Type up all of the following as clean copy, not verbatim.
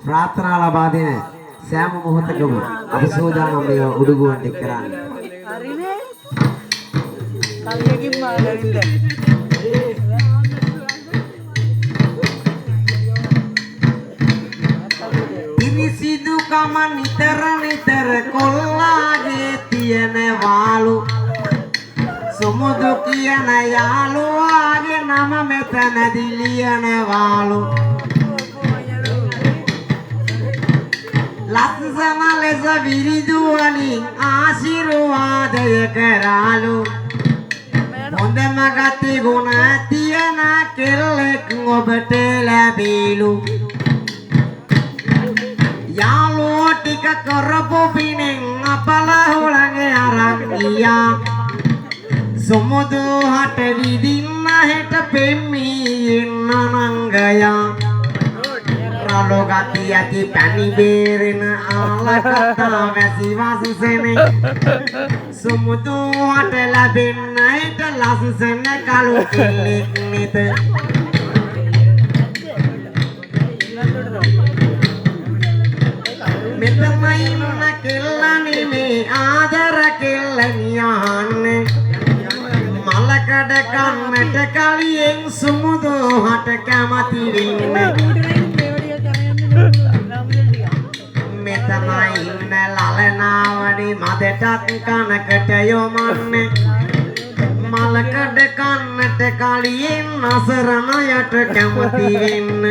ප්‍රාර්ථනා ලබා දෙන සෑම මොහොතකම අපි සෝදානම් මේ උඩුගුවන් එක් කරන්නේ. හරිනේ. කල්යකින් මාගරින්ද. පිරිසිදු කම නිතර නිතර කොල්ලාගේ තියෙනවාලු. සුමුදු කියන යාළුවාගේ නම මෙතනදී ලියනවාලු. ලස්සන ලෙස විරිදු වලින් ආශිර්වාදය කරාලු. හොඳම ගති ගුණ තියන කෙල්ලෙක් ඔබට ලැබීලු. යාළුවෝ ටික කරපු පිනෙන් අපල හොළගේ අරන් ගියා. සුමුදු හට විදින්න හෙට පෙම්මී ඉන්න නංගයා. රළු ගති ඇති පැණි බේරෙන ආලකතා වැසි වසුසෙනේ. සුමුදු හට ලැබෙන්න හෙට ලස්සන කළු කෙල්ලෙක් නෙත. මෙතනයි ඉන්න කෙල්ලනේ මේ ආදර කෙල්ලනියන්නේ. මලකඩ කන්නට කලියෙන් සුමුදු හට කැමති වෙන්නේ. මෙතනයි ඉන්න ලලනාවනි මදටත් කනකට යොමන්නේ. මලකඩ කන්නට කලියෙන් අසරණයට කැමති වෙන්න.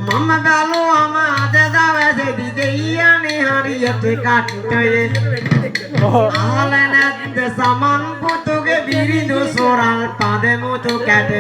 මම බැලුවම අද දවසේදී දෙයියනේ හරියට කට්ටයේ. අහල නැද්ද සමන් පුතුගේ බිරිඳු සොරල් පදමුතු කැට.